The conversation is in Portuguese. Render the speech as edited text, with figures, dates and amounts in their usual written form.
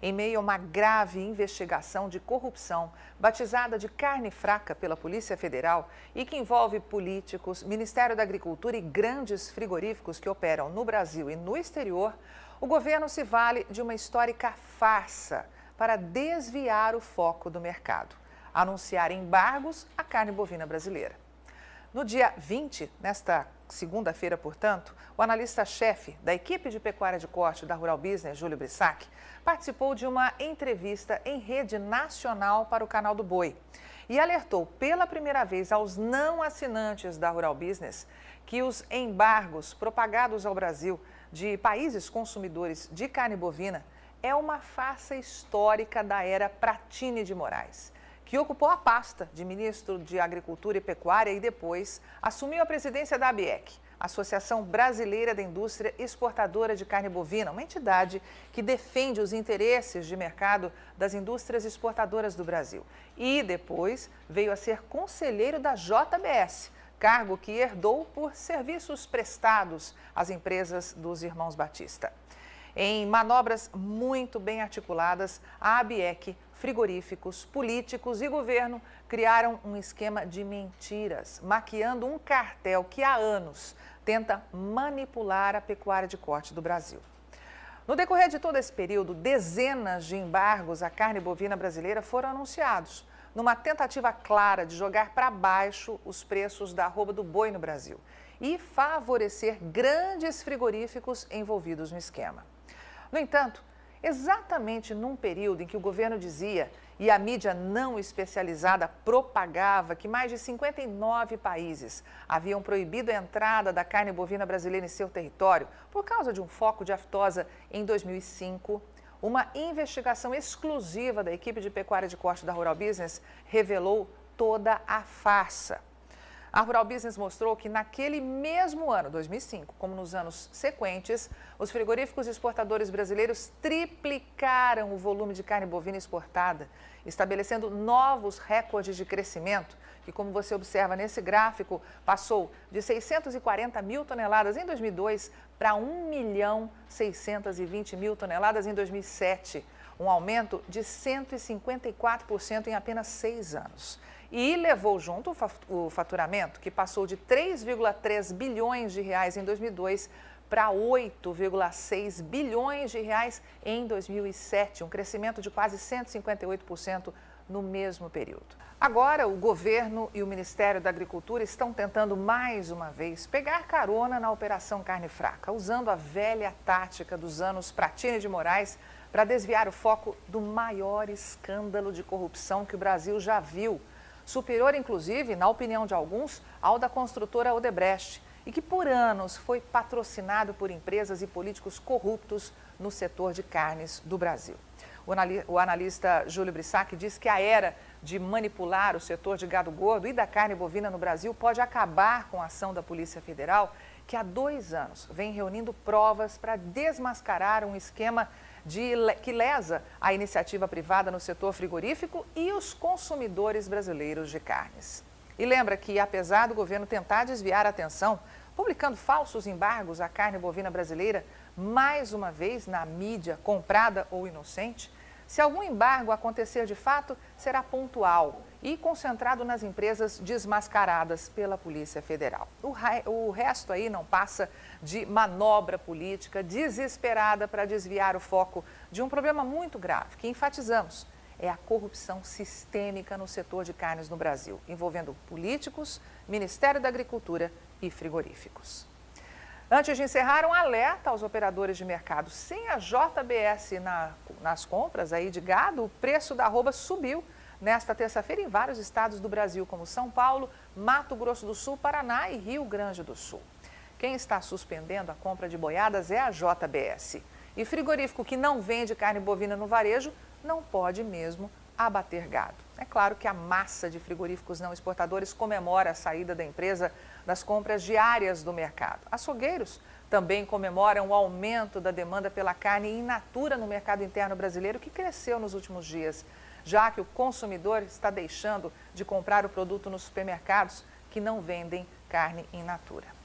Em meio a uma grave investigação de corrupção, batizada de carne fraca pela Polícia Federal e que envolve políticos, Ministério da Agricultura e grandes frigoríficos que operam no Brasil e no exterior, o governo se vale de uma histórica farsa para desviar o foco do mercado, anunciar embargos à carne bovina brasileira. No dia 20, nesta segunda-feira, portanto, o analista-chefe da equipe de pecuária de corte da Rural Business, Júlio Brissac, participou de uma entrevista em rede nacional para o canal do Boi e alertou pela primeira vez aos não assinantes da Rural Business que os embargos propagados ao Brasil de países consumidores de carne bovina é uma farsa histórica da era Pratini de Moraes, que ocupou a pasta de ministro de Agricultura e Pecuária e depois assumiu a presidência da ABEC, Associação Brasileira da Indústria Exportadora de Carne Bovina, uma entidade que defende os interesses de mercado das indústrias exportadoras do Brasil. E depois veio a ser conselheiro da JBS, cargo que herdou por serviços prestados às empresas dos irmãos Batista. Em manobras muito bem articuladas, a ABEC, frigoríficos, políticos e governo criaram um esquema de mentiras, maquiando um cartel que há anos tenta manipular a pecuária de corte do Brasil. No decorrer de todo esse período, dezenas de embargos à carne bovina brasileira foram anunciados, numa tentativa clara de jogar para baixo os preços da arroba do boi no Brasil e favorecer grandes frigoríficos envolvidos no esquema. No entanto, exatamente num período em que o governo dizia e a mídia não especializada propagava que mais de 59 países haviam proibido a entrada da carne bovina brasileira em seu território por causa de um foco de aftosa em 2005, uma investigação exclusiva da equipe de pecuária de corte da Rural Business revelou toda a farsa. A Rural Business mostrou que naquele mesmo ano, 2005, como nos anos sequentes, os frigoríficos exportadores brasileiros triplicaram o volume de carne bovina exportada, estabelecendo novos recordes de crescimento, que, como você observa nesse gráfico, passou de 640 mil toneladas em 2002 para 1.620.000 toneladas em 2007, um aumento de 154% em apenas 6 anos. E levou junto o faturamento, que passou de 3,3 bilhões de reais em 2002 para 8,6 bilhões de reais em 2007, um crescimento de quase 158% no mesmo período. Agora, o governo e o Ministério da Agricultura estão tentando mais uma vez pegar carona na Operação Carne Fraca, usando a velha tática dos anos Pratini de Moraes para desviar o foco do maior escândalo de corrupção que o Brasil já viu, superior, inclusive, na opinião de alguns, ao da construtora Odebrecht, e que por anos foi patrocinado por empresas e políticos corruptos no setor de carnes do Brasil. O analista Júlio Brissac diz que a era de manipular o setor de gado gordo e da carne bovina no Brasil pode acabar com a ação da Polícia Federal, que há 2 anos vem reunindo provas para desmascarar um esquema que lesa a iniciativa privada no setor frigorífico e os consumidores brasileiros de carnes. E lembra que, apesar do governo tentar desviar a atenção, publicando falsos embargos à carne bovina brasileira, mais uma vez na mídia, comprada ou inocente, se algum embargo acontecer de fato, será pontual e concentrado nas empresas desmascaradas pela Polícia Federal. O resto aí não passa de manobra política desesperada para desviar o foco de um problema muito grave, que enfatizamos, é a corrupção sistêmica no setor de carnes no Brasil, envolvendo políticos, Ministério da Agricultura e frigoríficos. Antes de encerrar, um alerta aos operadores de mercado. Sem a JBS nas compras aí de gado, o preço da arroba subiu nesta terça-feira em vários estados do Brasil, como São Paulo, Mato Grosso do Sul, Paraná e Rio Grande do Sul. Quem está suspendendo a compra de boiadas é a JBS. E frigorífico que não vende carne bovina no varejo não pode mesmo abater gado. É claro que a massa de frigoríficos não exportadores comemora a saída da empresa das compras diárias do mercado. Açougueiros também comemoram o aumento da demanda pela carne in natura no mercado interno brasileiro, que cresceu nos últimos dias, já que o consumidor está deixando de comprar o produto nos supermercados que não vendem carne in natura.